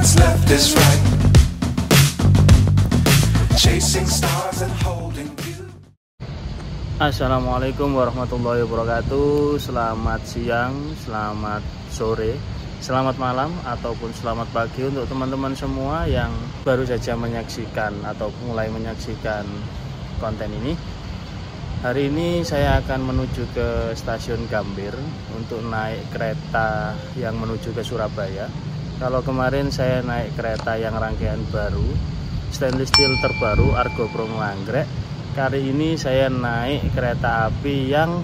what's left is right. Chasing stars and holding you. Assalamualaikum warahmatullahi wabarakatuh. Selamat siang, selamat sore, selamat malam, ataupun selamat pagi untuk teman-teman semua yang baru saja menyaksikan atau mulai menyaksikan konten ini. Hari ini saya akan menuju ke stasiun Gambir untuk naik kereta yang menuju ke Surabaya. Kalau kemarin saya naik kereta yang rangkaian baru, stainless steel terbaru Argo Bromo Anggrek. Kali ini saya naik kereta api yang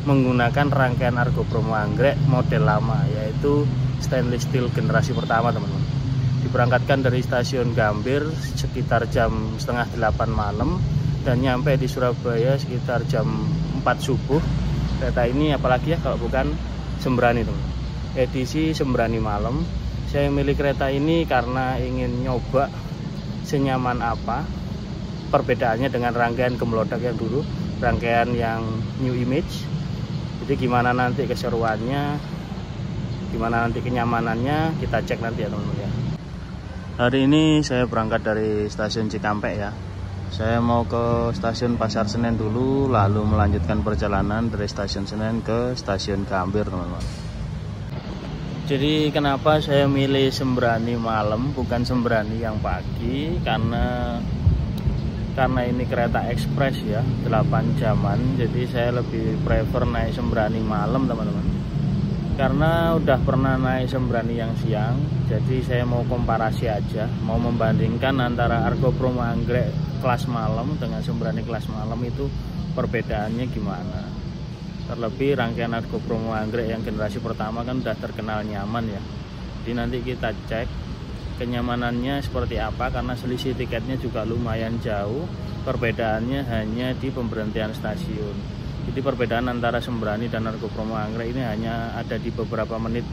menggunakan rangkaian Argo Bromo Anggrek model lama, yaitu stainless steel generasi pertama, teman-teman. Diberangkatkan dari stasiun Gambir sekitar jam setengah 8 malam dan nyampe di Surabaya sekitar jam 4 subuh. Kereta ini apalagi ya kalau bukan Sembrani, teman. Edisi Sembrani malam. Saya milih kereta ini karena ingin nyoba senyaman apa perbedaannya dengan rangkaian Gemelodak yang dulu, rangkaian yang New Image. Jadi gimana nanti keseruannya, gimana nanti kenyamanannya, kita cek nanti ya teman-teman ya. Hari ini saya berangkat dari stasiun Cikampek ya. Saya mau ke stasiun Pasar Senen dulu, lalu melanjutkan perjalanan dari stasiun Senen ke stasiun Gambir, teman-teman. Jadi kenapa saya milih Sembrani malam bukan Sembrani yang pagi? Karena ini kereta ekspres ya, 8 jaman. Jadi saya lebih prefer naik Sembrani malam, teman-teman. Karena udah pernah naik Sembrani yang siang, jadi saya mau komparasi aja, mau membandingkan antara Argo Bromo Anggrek kelas malam dengan Sembrani kelas malam itu perbedaannya gimana. Terlebih rangkaian Argo Bromo Anggrek yang generasi pertama kan udah terkenal nyaman ya. Jadi nanti kita cek kenyamanannya seperti apa, karena selisih tiketnya juga lumayan jauh. Perbedaannya hanya di pemberhentian stasiun. Jadi perbedaan antara Sembrani dan Argo Bromo Anggrek ini hanya ada di beberapa menit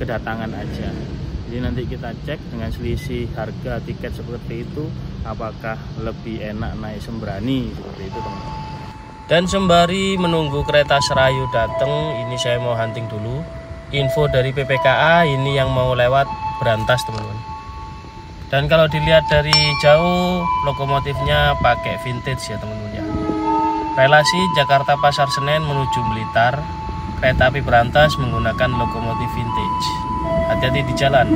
kedatangan aja. Jadi nanti kita cek dengan selisih harga tiket seperti itu, apakah lebih enak naik Sembrani seperti itu, teman-teman. Dan sembari menunggu kereta Serayu datang, ini saya mau hunting dulu info dari PPKA ini yang mau lewat Brantas, teman-teman. Dan kalau dilihat dari jauh, lokomotifnya pakai vintage ya, teman-teman ya. Relasi Jakarta Pasar Senen menuju Blitar, kereta api Brantas menggunakan lokomotif vintage. Hati-hati di jalan.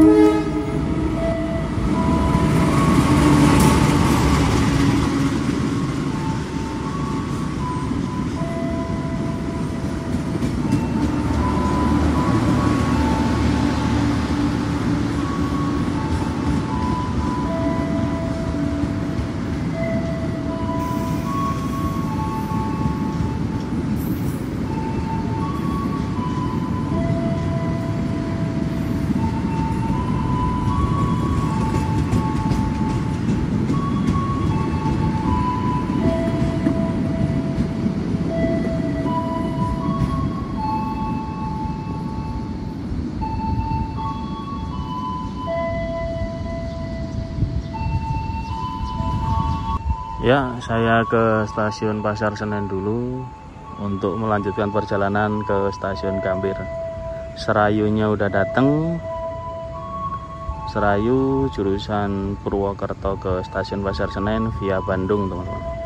Ya, saya ke stasiun Pasar Senen dulu untuk melanjutkan perjalanan ke stasiun Gambir. Serayunya udah datang. Serayu jurusan Purwokerto ke stasiun Pasar Senen via Bandung, teman-teman.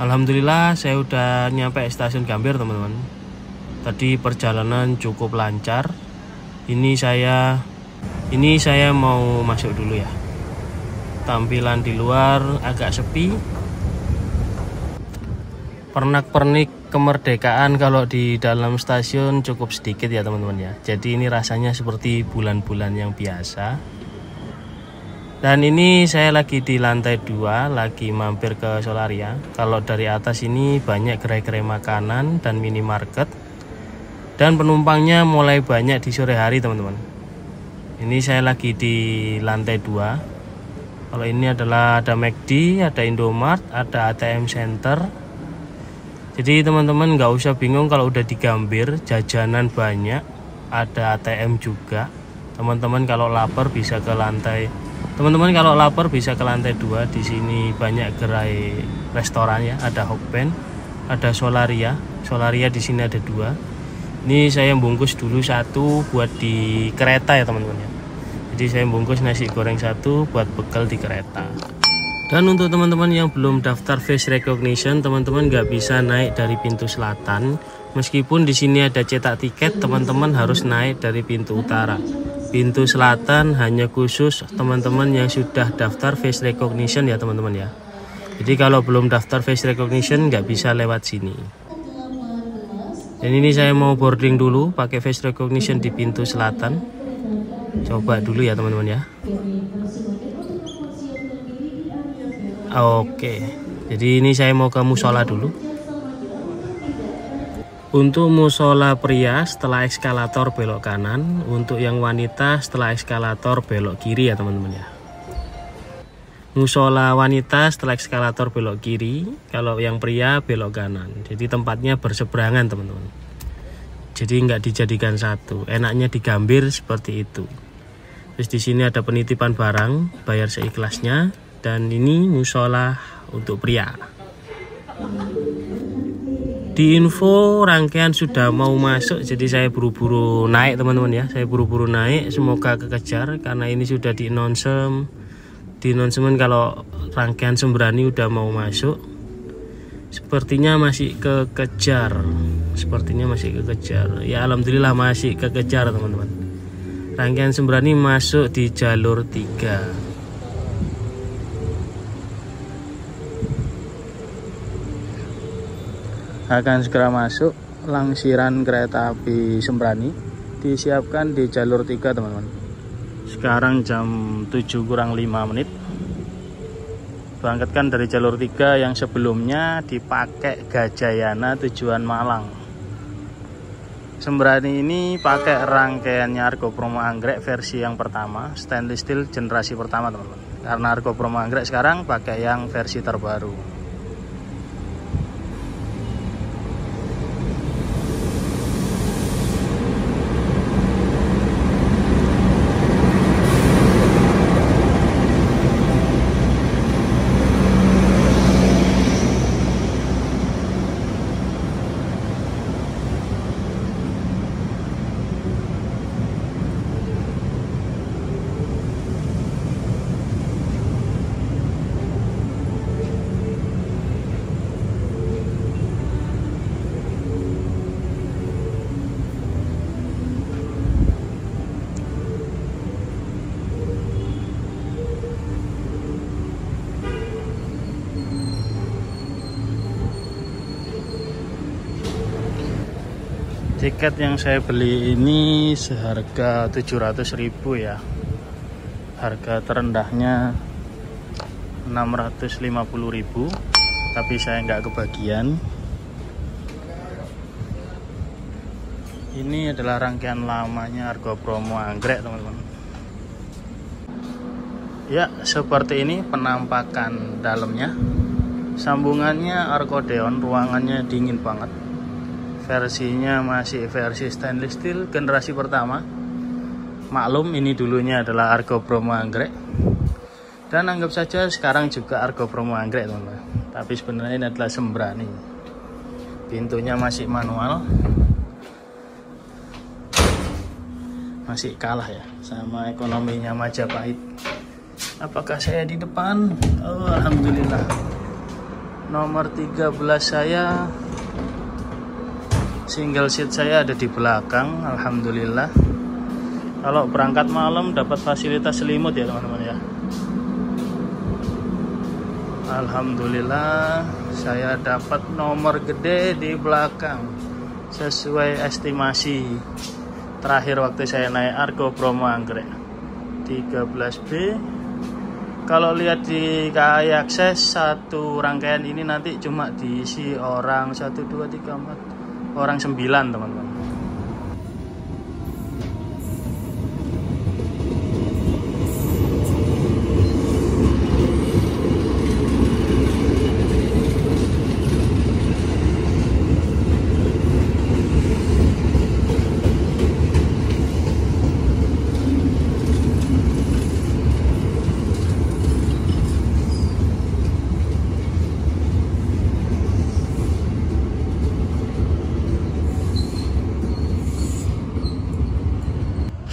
Alhamdulillah saya udah nyampe stasiun Gambir, teman-teman. Tadi perjalanan cukup lancar. Ini saya mau masuk dulu ya. Tampilan di luar agak sepi. Pernak-pernik kemerdekaan kalau di dalam stasiun cukup sedikit ya, teman-teman ya. Jadi ini rasanya seperti bulan-bulan yang biasa. Dan ini saya lagi di lantai 2, lagi mampir ke Solaria. Kalau dari atas ini banyak gerai-gerai makanan dan minimarket. Dan penumpangnya mulai banyak di sore hari, teman-teman. Ini saya lagi di lantai 2. Kalau ini adalah ada McD, ada Indomart, ada ATM Center. Jadi teman-teman nggak usah bingung kalau udah di Gambir, jajanan banyak, ada ATM juga. Teman-teman kalau lapar bisa ke lantai. Teman-teman kalau lapar bisa ke lantai 2. Di sini banyak gerai restoran ya, ada Hokben, ada Solaria. Solaria di sini ada 2. Ini saya bungkus dulu 1 buat di kereta ya teman-teman ya. Jadi saya bungkus nasi goreng 1 buat bekal di kereta. Dan untuk teman-teman yang belum daftar face recognition, teman-teman nggak bisa naik dari pintu selatan. Meskipun di sini ada cetak tiket, teman-teman harus naik dari pintu utara. Pintu selatan hanya khusus teman-teman yang sudah daftar face recognition ya teman-teman ya. Jadi kalau belum daftar face recognition nggak bisa lewat sini. Dan ini saya mau boarding dulu pakai face recognition di pintu selatan. Coba dulu ya teman-teman ya. Oke, jadi ini saya mau ke musola dulu. Untuk musola pria setelah eskalator belok kanan, untuk yang wanita setelah eskalator belok kiri ya teman-teman ya. Musola wanita setelah eskalator belok kiri, kalau yang pria belok kanan. Jadi tempatnya berseberangan teman-teman. Jadi nggak dijadikan satu. Enaknya di Gambir seperti itu. Terus di sini ada penitipan barang, bayar seikhlasnya. Dan ini musola untuk pria. Di info rangkaian sudah mau masuk, jadi saya buru-buru naik teman-teman ya. Saya buru-buru naik, semoga kekejar karena ini sudah di announcement kalau rangkaian Sembrani udah mau masuk. Sepertinya masih kekejar. Ya alhamdulillah masih kekejar teman-teman. Rangkaian Sembrani masuk di jalur 3. Akan segera masuk langsiran kereta api Sembrani, disiapkan di jalur 3 teman-teman. Sekarang jam 7:05. Berangkatkan dari jalur 3 yang sebelumnya dipakai Gajayana tujuan Malang. Sembrani ini pakai rangkaiannya Argo Bromo Anggrek versi yang pertama, stainless steel generasi pertama teman-teman. Karena Argo Bromo Anggrek sekarang pakai yang versi terbaru. Tiket yang saya beli ini seharga 700.000 ya. Harga terendahnya 650.000, tapi saya nggak kebagian. Ini adalah rangkaian lamanya Argo Bromo Anggrek teman-teman. Ya seperti ini penampakan dalamnya. Sambungannya Argodeon, ruangannya dingin banget. Versinya masih versi stainless steel generasi pertama. Maklum ini dulunya adalah Argo Bromo Anggrek. Dan anggap saja sekarang juga Argo Bromo Anggrek teman-teman. Tapi sebenarnya ini adalah Sembrani. Pintunya masih manual. Masih kalah ya sama ekonominya Majapahit. Apakah saya di depan? Oh, alhamdulillah. Nomor 13 saya, single seat saya ada di belakang, alhamdulillah. Kalau berangkat malam dapat fasilitas selimut ya teman-teman ya. Alhamdulillah saya dapat nomor gede di belakang sesuai estimasi terakhir waktu saya naik Argo Bromo Anggrek 13B. Kalau lihat di KAI Akses, satu rangkaian ini nanti cuma diisi orang 1, 2, 3, 4 orang 9 teman-teman.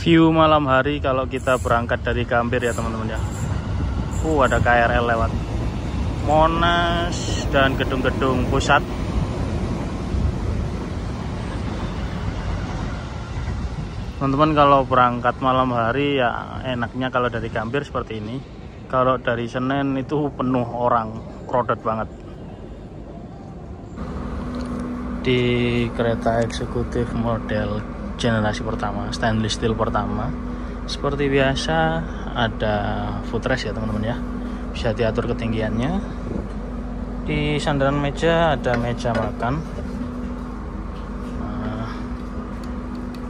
View malam hari kalau kita berangkat dari Gambir ya teman-teman ya. Ada KRL lewat Monas dan gedung-gedung pusat. Teman-teman kalau berangkat malam hari ya enaknya kalau dari Gambir seperti ini. Kalau dari Senen itu penuh orang, crowded banget. Di kereta eksekutif model generasi pertama, stainless steel pertama, seperti biasa ada footrest ya teman-teman ya, bisa diatur ketinggiannya. Di sandaran meja ada meja makan.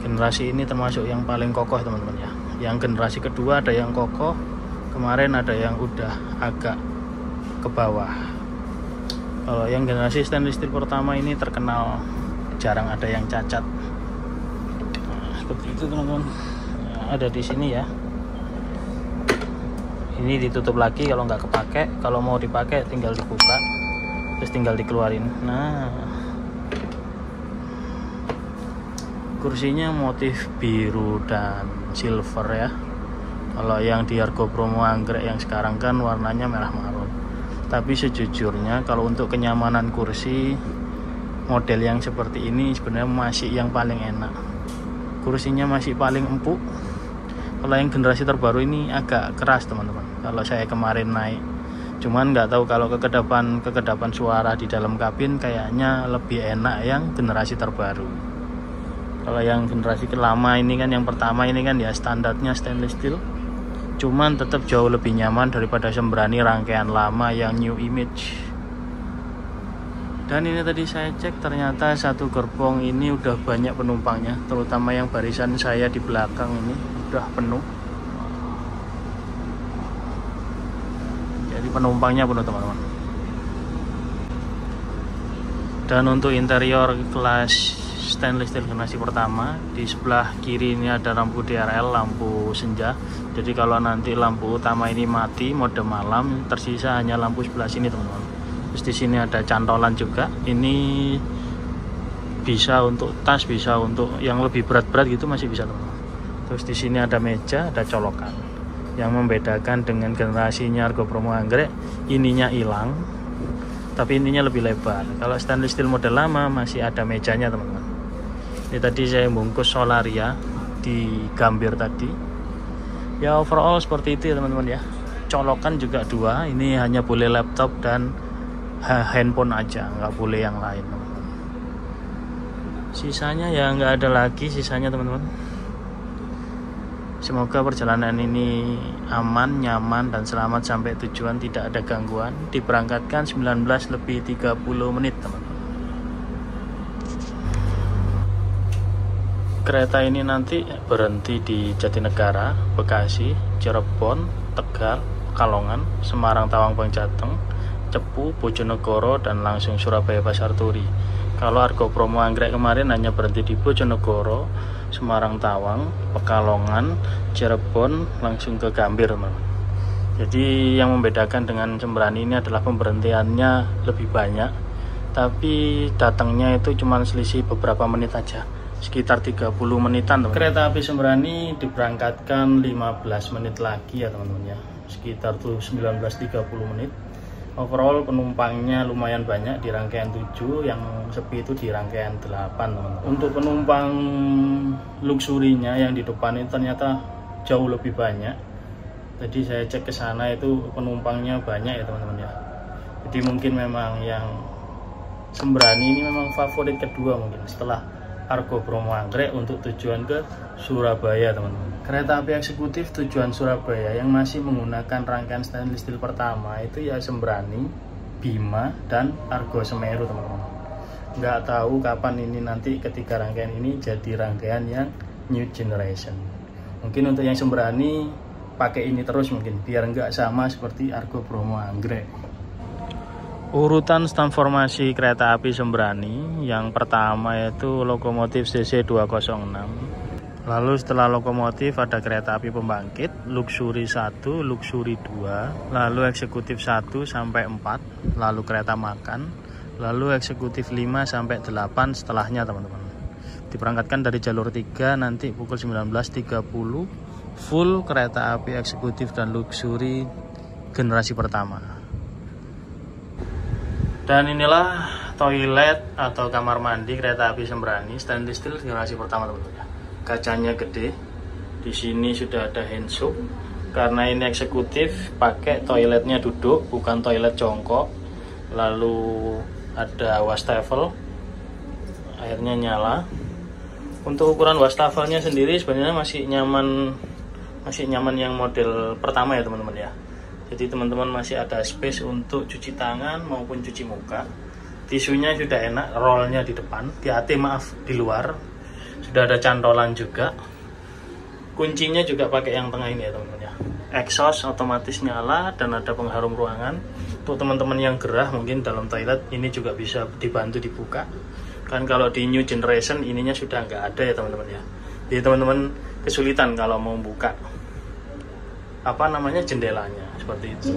Generasi ini termasuk yang paling kokoh teman-teman ya. Yang generasi kedua ada yang kokoh, kemarin ada yang udah agak ke bawah. Kalau yang generasi stainless steel pertama ini terkenal jarang ada yang cacat. Seperti itu teman-teman, ada di sini ya. Ini ditutup lagi kalau nggak kepake, kalau mau dipakai tinggal dibuka terus tinggal dikeluarin. Nah, kursinya motif biru dan silver ya. Kalau yang di Argo Bromo Anggrek yang sekarang kan warnanya merah marun. Tapi sejujurnya kalau untuk kenyamanan kursi, model yang seperti ini sebenarnya masih yang paling enak. Kursinya masih paling empuk. Kalau yang generasi terbaru ini agak keras teman-teman. Kalau saya kemarin naik, cuman nggak tahu kalau kekedapan suara di dalam kabin kayaknya lebih enak yang generasi terbaru. Kalau yang generasi lama ini kan, yang pertama ini kan ya standarnya stainless steel, cuman tetap jauh lebih nyaman daripada Sembrani rangkaian lama yang new image. Dan ini tadi saya cek ternyata satu gerbong ini udah banyak penumpangnya, terutama yang barisan saya di belakang ini udah penuh. Jadi penumpangnya penuh teman-teman. Dan untuk interior kelas stainless steel generasi pertama, di sebelah kiri ini ada lampu DRL, lampu senja. Jadi kalau nanti lampu utama ini mati mode malam, tersisa hanya lampu sebelah sini teman-teman. Terus di sini ada cantolan juga. Ini bisa untuk tas, bisa untuk yang lebih berat-berat gitu masih bisa teman-teman. Terus di sini ada meja, ada colokan. Yang membedakan dengan generasinya Argo Bromo Anggrek, ininya hilang, tapi ininya lebih lebar. Kalau stainless steel model lama masih ada mejanya teman-teman. Ini tadi saya bungkus Solaria di Gambir tadi. Ya overall seperti itu ya teman-teman ya. Colokan juga 2. Ini hanya boleh laptop dan handphone aja, nggak boleh yang lain teman-teman. Sisanya ya nggak ada lagi sisanya teman-teman. Semoga perjalanan ini aman, nyaman, dan selamat sampai tujuan, tidak ada gangguan. Diberangkatkan 19:30 menit teman-teman. Kereta ini nanti berhenti di Jatinegara, Bekasi, Cirebon, Tegal, Pekalongan, Semarang, Tawang, Bang Jateng, Cepu, Bojonegoro, dan langsung Surabaya Pasar Turi. Kalau Argo Bromo Anggrek kemarin hanya berhenti di Bojonegoro, Semarang, Tawang, Pekalongan, Cirebon, langsung ke Gambir teman. Jadi yang membedakan dengan Sembrani ini adalah pemberhentiannya lebih banyak, tapi datangnya itu cuma selisih beberapa menit aja, sekitar 30 menitan teman. Kereta api Sembrani diberangkatkan 15 menit lagi ya teman-teman ya, sekitar tuh 19:30 menit. Overall penumpangnya lumayan banyak di rangkaian 7, yang sepi itu di rangkaian 8 teman-teman. Untuk penumpang luxurinya yang di depan itu ternyata jauh lebih banyak. Jadi saya cek ke sana itu penumpangnya banyak ya teman-teman ya. Jadi mungkin memang yang Sembrani ini memang favorit kedua mungkin setelah Argo Bromo Anggrek untuk tujuan ke Surabaya teman-teman. Kereta api eksekutif tujuan Surabaya yang masih menggunakan rangkaian stainless steel pertama itu ya Sembrani, Bima, dan Argo Semeru teman-teman. Nggak tahu kapan ini nanti ketiga rangkaian ini jadi rangkaian yang new generation. Mungkin untuk yang Sembrani pakai ini terus mungkin biar nggak sama seperti Argo Bromo Anggrek. Urutan transformasi kereta api Sembrani, yang pertama yaitu lokomotif CC 206. Lalu setelah lokomotif ada kereta api pembangkit, Luxury 1, Luxury 2, lalu eksekutif 1 sampai 4, lalu kereta makan, lalu eksekutif 5 sampai 8 setelahnya teman-teman. Diberangkatkan dari jalur 3 nanti pukul 19.30, full kereta api eksekutif dan luxury generasi pertama. Dan inilah toilet atau kamar mandi kereta api Sembrani stainless steel generasi pertama, teman-teman. Kacanya gede. Di sini sudah ada handsoap. Karena ini eksekutif, pakai toiletnya duduk, bukan toilet jongkok. Lalu ada wastafel, airnya nyala. Untuk ukuran wastafelnya sendiri sebenarnya masih nyaman yang model pertama ya teman-teman ya. Jadi teman-teman masih ada space untuk cuci tangan maupun cuci muka. Tisunya sudah enak, rollnya di depan, di luar. Sudah ada cantolan juga. Kuncinya juga pakai yang tengah ini ya teman-teman ya. Exhaust otomatis nyala dan ada pengharum ruangan. Untuk teman-teman yang gerah mungkin dalam toilet ini juga bisa dibantu dibuka. Kan kalau di new generation ininya sudah nggak ada ya teman-teman ya. Jadi teman-teman kesulitan kalau mau buka jendelanya seperti itu.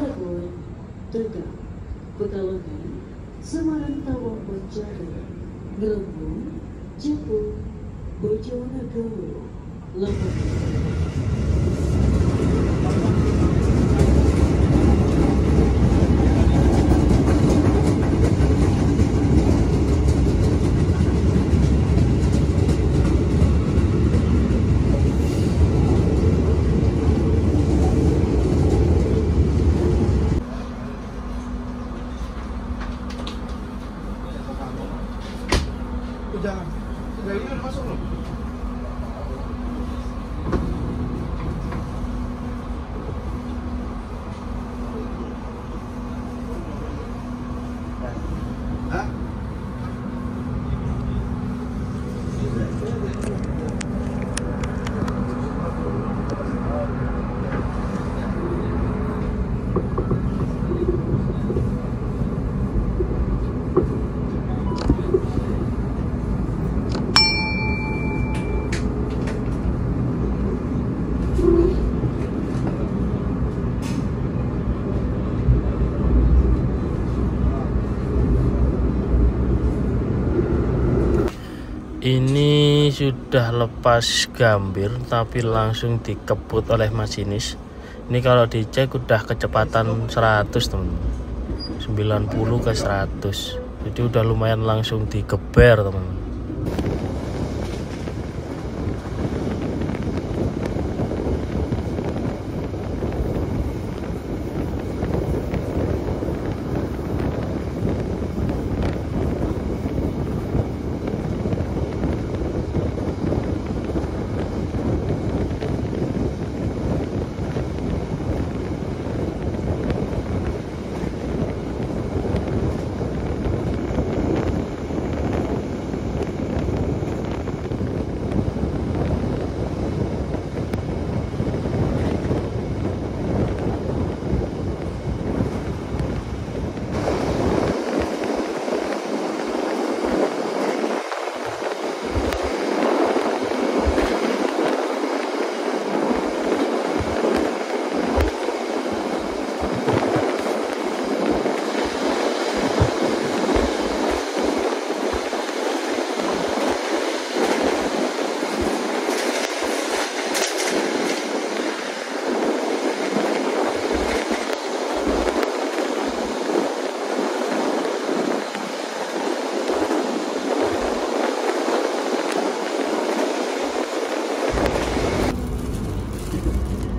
Jangan masuk loh. Hah? Ini sudah lepas gambir tapi langsung dikebut oleh masinis. Ini kalau dicek udah kecepatan 100 teman-teman, 90 ke 100. Jadi udah lumayan langsung digeber teman-teman.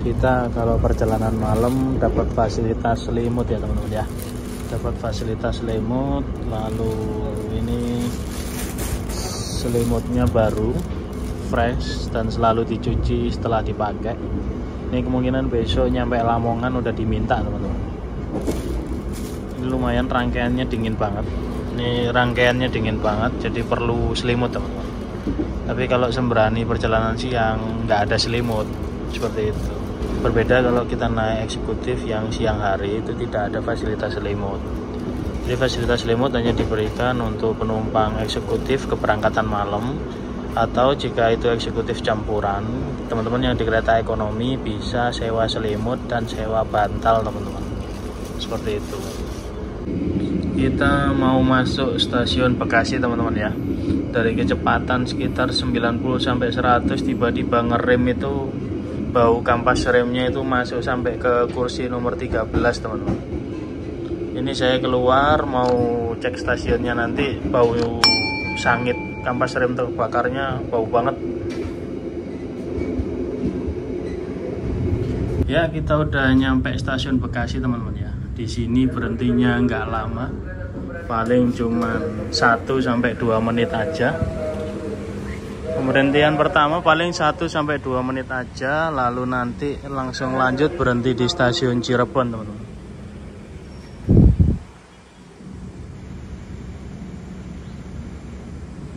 Kita kalau perjalanan malam dapat fasilitas selimut ya teman-teman ya, dapat fasilitas selimut. Lalu ini selimutnya baru, fresh dan selalu dicuci setelah dipakai. Ini kemungkinan besok nyampe Lamongan udah diminta teman-teman. Ini lumayan rangkaiannya dingin banget. Ini rangkaiannya dingin banget, jadi perlu selimut teman-teman. Tapi kalau Sembrani perjalanan siang nggak ada selimut seperti itu. Berbeda kalau kita naik eksekutif yang siang hari itu tidak ada fasilitas selimut. Jadi fasilitas selimut hanya diberikan untuk penumpang eksekutif keberangkatan malam, atau jika itu eksekutif campuran, teman-teman yang di kereta ekonomi bisa sewa selimut dan sewa bantal teman-teman. Seperti itu. Kita mau masuk stasiun Bekasi teman-teman ya. dari kecepatan sekitar 90 sampai 100 tiba-tiba ngerem itu bau kampas remnya itu masuk sampai ke kursi nomor 13 teman-teman. Ini saya keluar mau cek stasiunnya, nanti bau sangit kampas rem terbakarnya bau banget. Ya, kita udah nyampe stasiun Bekasi teman-teman ya. Di sini berhentinya nggak lama, paling cuma 1 sampai 2 menit aja. Pemberhentian pertama paling 1 sampai 2 menit aja, lalu nanti langsung lanjut berhenti di stasiun Cirebon teman-teman.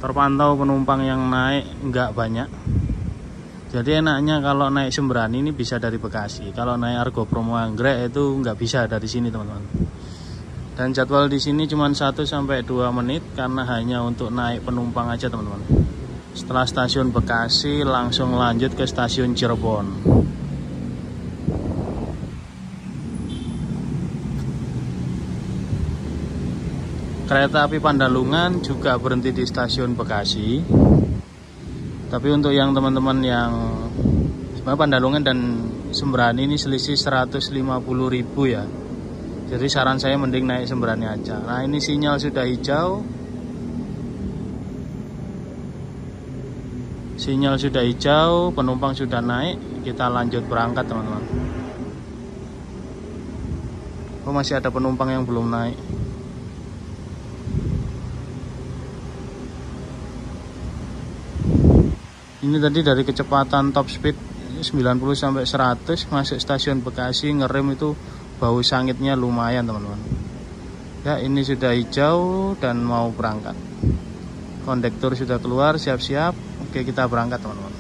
Terpantau penumpang yang naik nggak banyak. Jadi enaknya kalau naik Sembrani ini bisa dari Bekasi. Kalau naik Argo Bromo Anggrek itu nggak bisa dari sini teman-teman. Dan jadwal di sini cuma 1 sampai 2 menit karena hanya untuk naik penumpang aja teman-teman. Setelah stasiun Bekasi langsung lanjut ke stasiun Cirebon. Kereta api Pandalungan juga berhenti di stasiun Bekasi. Tapi untuk yang teman-teman yang sebenarnya Pandalungan dan Sembrani ini selisih 150.000 ya. Jadi saran saya mending naik Sembrani aja. Nah, ini sinyal sudah hijau. Sinyal sudah hijau, penumpang sudah naik, kita lanjut berangkat teman-teman. Oh, masih ada penumpang yang belum naik. Ini tadi dari kecepatan top speed 90 sampai 100 masuk stasiun Bekasi, ngerem itu bau sangitnya lumayan teman-teman. Ya, ini sudah hijau dan mau berangkat. Kondektur sudah keluar, siap-siap. Oke, kita berangkat teman-teman.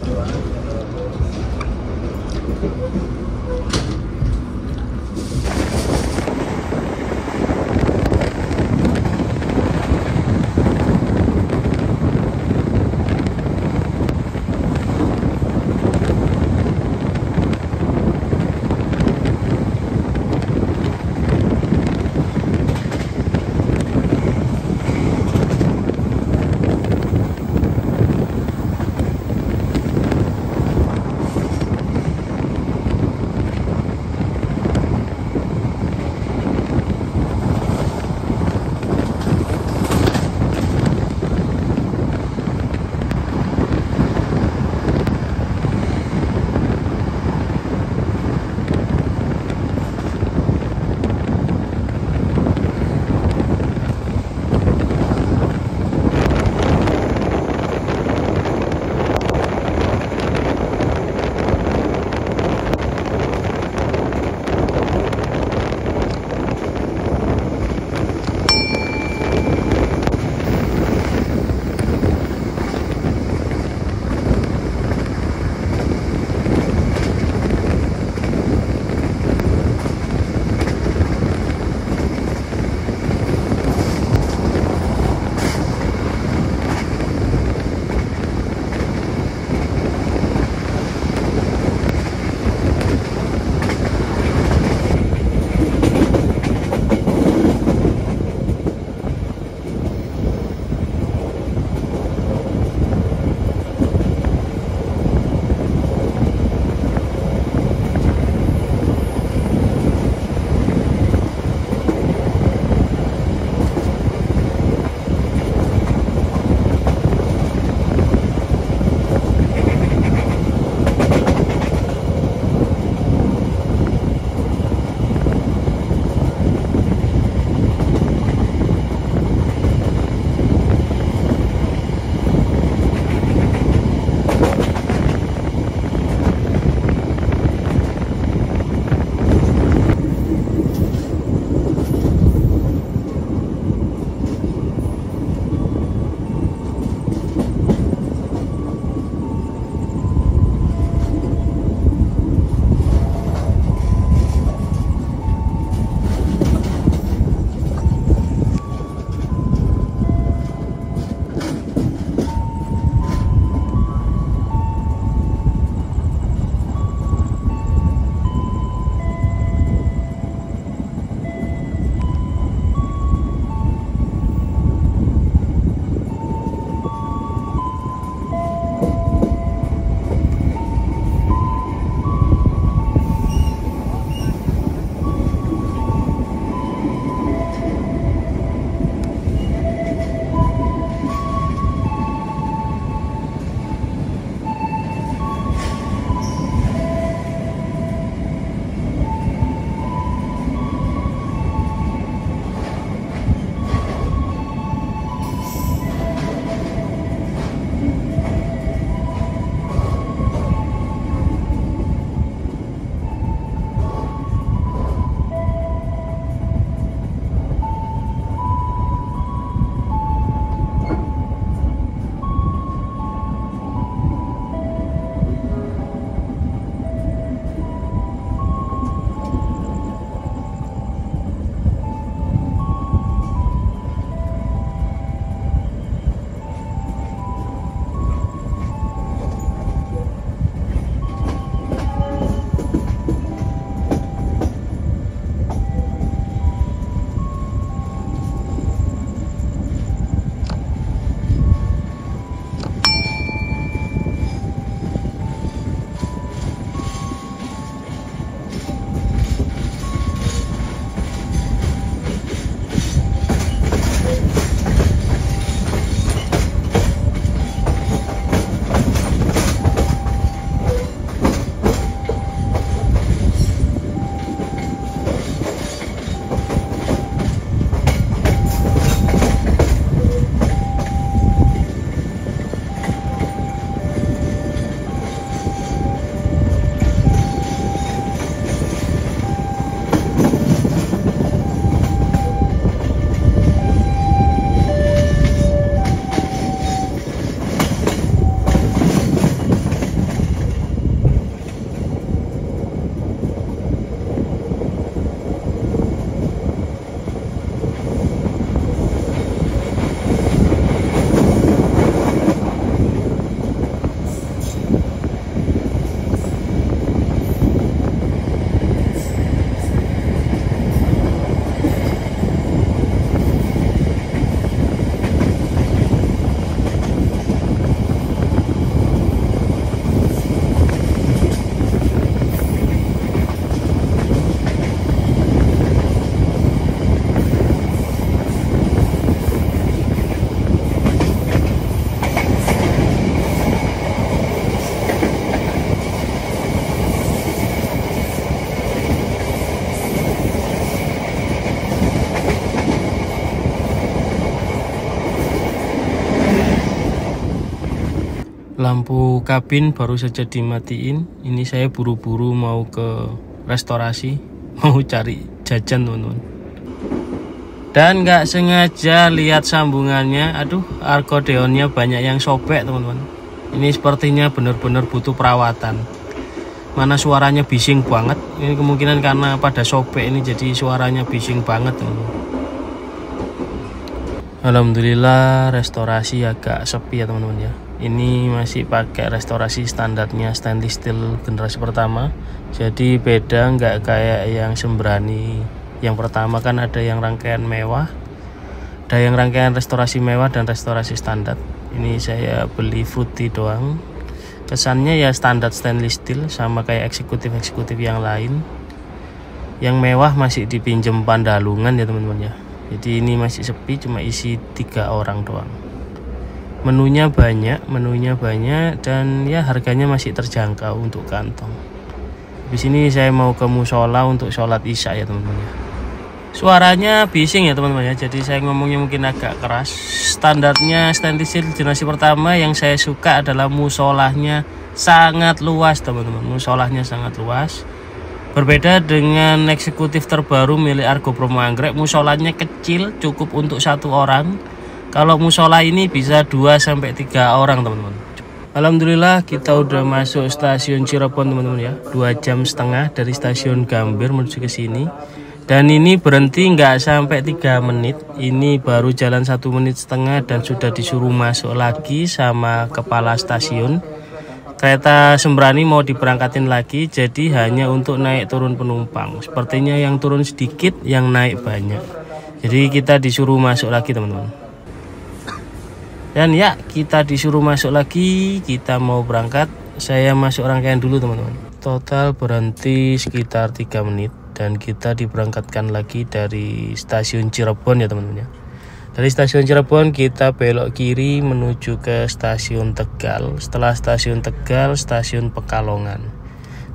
Lampu kabin baru saja dimatiin. Ini saya buru-buru mau ke restorasi, mau cari jajan teman-teman. Dan nggak sengaja lihat sambungannya, aduh argodeonnya banyak yang sobek teman-teman. Ini sepertinya benar-benar butuh perawatan. Mana suaranya bising banget. Ini kemungkinan karena pada sobek ini jadi suaranya bising banget teman-teman. Alhamdulillah restorasi agak sepi ya teman-teman ya. Ini masih pakai restorasi standarnya stainless steel generasi pertama. Jadi beda, nggak kayak yang Sembrani yang pertama, kan ada yang rangkaian mewah, ada yang rangkaian restorasi mewah dan restorasi standar. Ini saya beli fruity doang. Kesannya ya standar stainless steel, sama kayak eksekutif yang lain. Yang mewah masih dipinjem Pandalungan ya teman-teman ya. Jadi ini masih sepi, cuma isi 3 orang doang. Menunya banyak dan ya harganya masih terjangkau untuk kantong. Di sini saya mau ke musola untuk sholat isya ya teman-teman ya. Suaranya bising ya teman-teman ya, jadi saya ngomongnya mungkin agak keras. Standarnya stainless steel generasi pertama yang saya suka adalah musolahnya sangat luas teman-teman. Musolahnya sangat luas. Berbeda dengan eksekutif terbaru milik Argo Bromo Anggrek, musolahnya kecil, cukup untuk 1 orang. Kalau musola ini bisa 2-3 orang teman-teman. Alhamdulillah kita udah masuk stasiun Cirebon teman-teman ya. 2,5 jam dari stasiun Gambir menuju ke sini. Dan ini berhenti nggak sampai 3 menit. Ini baru jalan 1,5 menit dan sudah disuruh masuk lagi sama kepala stasiun. Kereta Sembrani mau diberangkatin lagi, jadi hanya untuk naik turun penumpang. Sepertinya yang turun sedikit, yang naik banyak. Jadi kita disuruh masuk lagi teman-teman. Dan ya kita disuruh masuk lagi, kita mau berangkat. Saya masuk rangkaian dulu teman-teman. Total berhenti sekitar 3 menit dan kita diberangkatkan lagi dari stasiun Cirebon ya teman-teman ya. Dari stasiun Cirebon kita belok kiri menuju ke stasiun Tegal. Setelah stasiun Tegal, stasiun Pekalongan.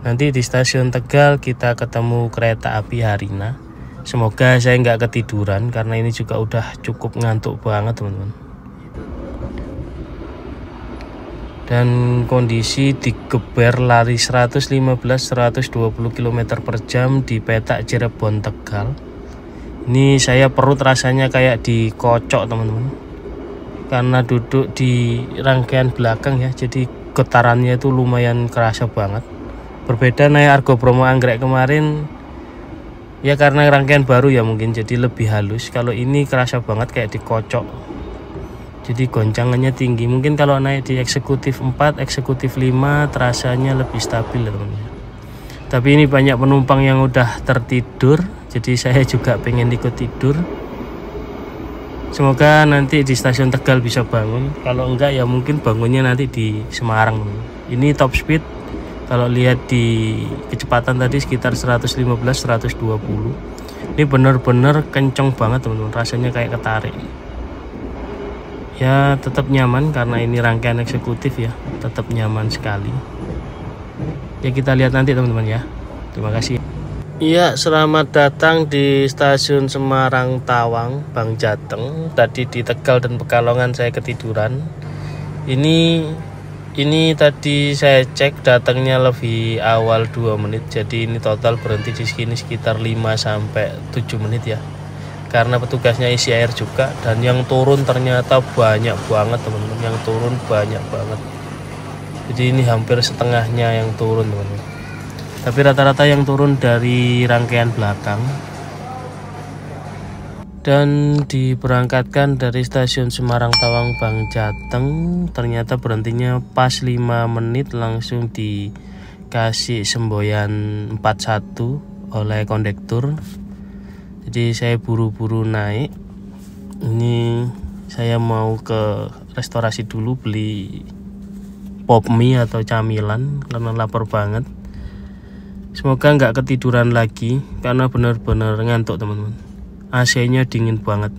Nanti di stasiun Tegal kita ketemu kereta api Harina. Semoga saya nggak ketiduran karena ini juga udah cukup ngantuk banget teman-teman. Dan kondisi digeber lari 115-120 km per jam di petak Cirebon Tegal. Ini saya perut rasanya kayak dikocok teman-teman, karena duduk di rangkaian belakang ya, jadi getarannya itu lumayan kerasa banget. Berbeda naik Argo Bromo Anggrek kemarin ya, karena rangkaian baru ya mungkin jadi lebih halus. Kalau ini kerasa banget kayak dikocok, jadi goncangannya tinggi. Mungkin kalau naik di eksekutif 4, eksekutif 5 terasanya lebih stabil teman-teman. Tapi ini banyak penumpang yang udah tertidur, jadi saya juga pengen ikut tidur. Semoga nanti di stasiun Tegal bisa bangun. Kalau enggak ya mungkin bangunnya nanti di Semarang. Ini top speed, kalau lihat di kecepatan tadi sekitar 115-120. Ini bener-bener kenceng banget teman-teman, rasanya kayak ketarik. Ya tetap nyaman karena ini rangkaian eksekutif ya, tetap nyaman sekali. Ya kita lihat nanti teman-teman ya. Terima kasih. Iya, selamat datang di stasiun Semarang Tawang Bang Jateng. Tadi di Tegal dan Pekalongan saya ketiduran. Ini tadi saya cek datangnya lebih awal 2 menit. Jadi ini total berhenti di sini sekitar 5-7 menit ya. Karena petugasnya isi air juga, dan yang turun ternyata banyak banget teman-teman. Yang turun banyak banget. Jadi ini hampir setengahnya yang turun teman-teman. Tapi rata-rata yang turun dari rangkaian belakang. Dan diberangkatkan dari stasiun Semarang Tawang Bang Jateng. Ternyata berhentinya pas 5 menit langsung dikasih semboyan 41 oleh kondektur. Jadi saya buru-buru naik. Ini saya mau ke restorasi dulu beli pop mie atau camilan karena lapar banget. Semoga nggak ketiduran lagi karena benar-benar ngantuk teman-teman. AC-nya dingin banget.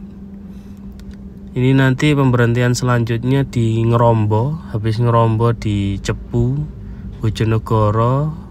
Ini nanti pemberhentian selanjutnya di Ngerombo. Habis Ngerombo di Cepu, Bojonegoro.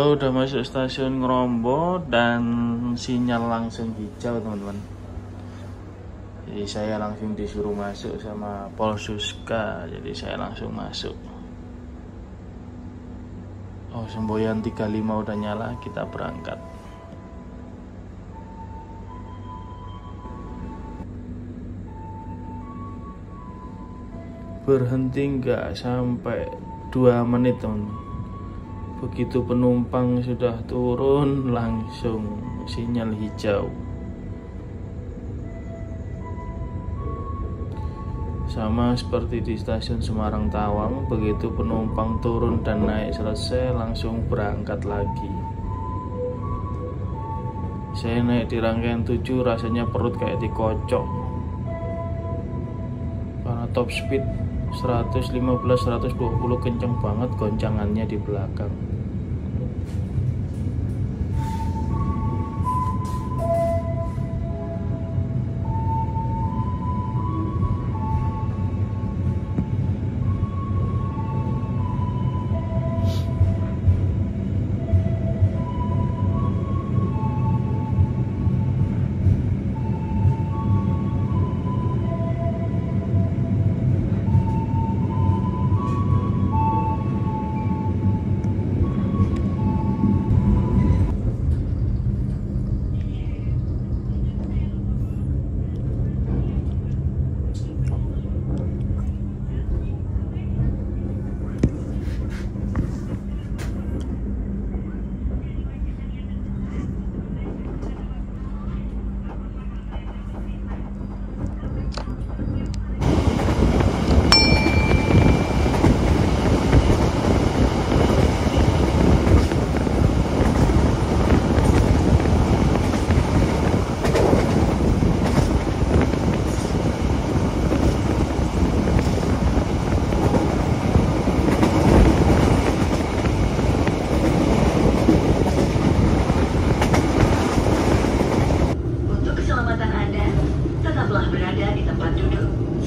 Kita udah masuk stasiun Ngrombo dan sinyal langsung hijau teman-teman. Jadi saya langsung disuruh masuk sama Polsuska, jadi saya langsung masuk. Oh, semboyan 35 udah nyala, kita berangkat. Berhenti nggak sampai 2 menit teman-teman. Begitu penumpang sudah turun langsung sinyal hijau. Sama seperti di stasiun Semarang Tawang, begitu penumpang turun dan naik selesai langsung berangkat lagi. Saya naik di rangkaian 7 rasanya perut kayak dikocok. Karena top speed 115-120 kenceng banget goncangannya di belakang.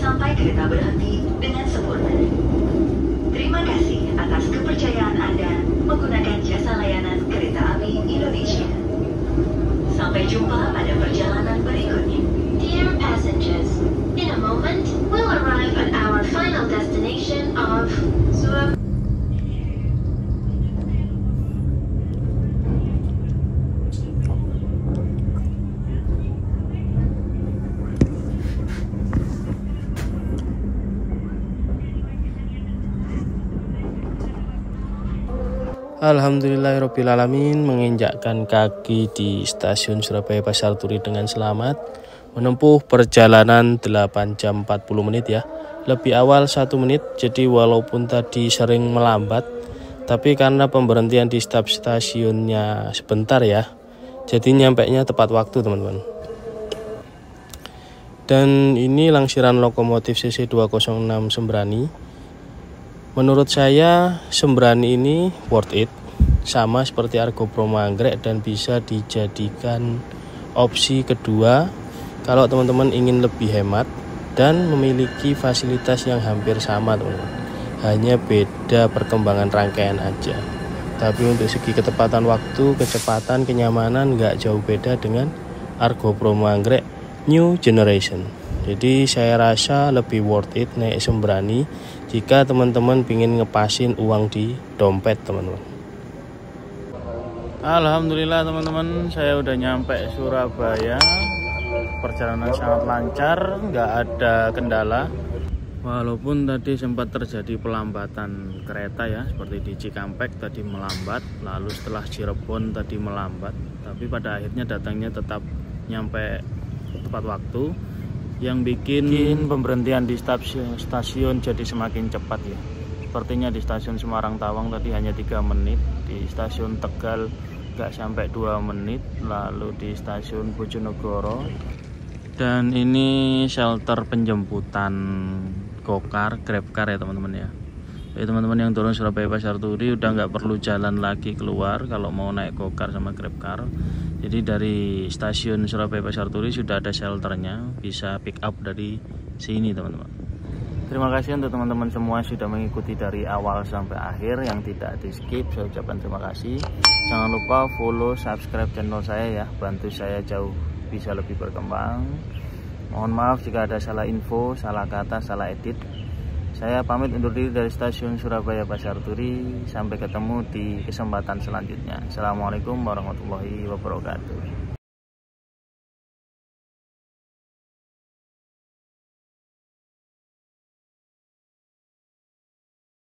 Sampai kereta berhenti dengan sempurna. Terima kasih atas kepercayaan Anda menggunakan jasa layanan kereta api Indonesia. Sampai jumpa pada perjalanan berikutnya. Dear passengers, in a moment we'll arrive at our final destination of Surabaya. Alhamdulillahirrabbilalamin, menginjakkan kaki di stasiun Surabaya Pasar Turi dengan selamat, menempuh perjalanan 8 jam 40 menit ya, lebih awal 1 menit. Jadi walaupun tadi sering melambat, tapi karena pemberhentian di stasiunnya sebentar ya, jadi nyampainya tepat waktu teman-teman. Dan ini langsiran lokomotif CC 206 Sembrani. Menurut saya Sembrani ini worth it, sama seperti Argo Bromo Anggrek, dan bisa dijadikan opsi kedua kalau teman-teman ingin lebih hemat dan memiliki fasilitas yang hampir sama teman-teman. Hanya beda perkembangan rangkaian aja. Tapi untuk segi ketepatan waktu, kecepatan, kenyamanan nggak jauh beda dengan Argo Bromo Anggrek New Generation. Jadi saya rasa lebih worth it naik Sembrani jika teman-teman ingin ngepasin uang di dompet teman-teman. Alhamdulillah teman-teman, saya udah nyampe Surabaya. Perjalanan sangat lancar, nggak ada kendala. Walaupun tadi sempat terjadi pelambatan kereta ya, seperti di Cikampek tadi melambat, lalu setelah Cirebon tadi melambat, tapi pada akhirnya datangnya tetap nyampe tepat waktu. Yang bikin pemberhentian di stasiun jadi semakin cepat ya. Sepertinya di stasiun Semarang Tawang tadi hanya 3 menit, di stasiun Tegal nggak sampai 2 menit, lalu di stasiun Bojonegoro. Dan ini shelter penjemputan Gokar, Grabcar ya teman-teman ya. Jadi teman-teman yang turun Surabaya Pasar Turi udah nggak perlu jalan lagi keluar kalau mau naik Gokar sama Grabcar. Jadi dari stasiun Surabaya Pasar Turi sudah ada shelternya, bisa pick up dari sini teman-teman. Terima kasih untuk teman-teman semua yang sudah mengikuti dari awal sampai akhir, yang tidak di skip saya ucapkan terima kasih. Jangan lupa follow, subscribe channel saya ya, bantu saya jauh bisa lebih berkembang. Mohon maaf jika ada salah info, salah kata, salah edit. Saya pamit undur diri dari stasiun Surabaya Pasar Turi. Sampai ketemu di kesempatan selanjutnya. Assalamualaikum warahmatullahi wabarakatuh.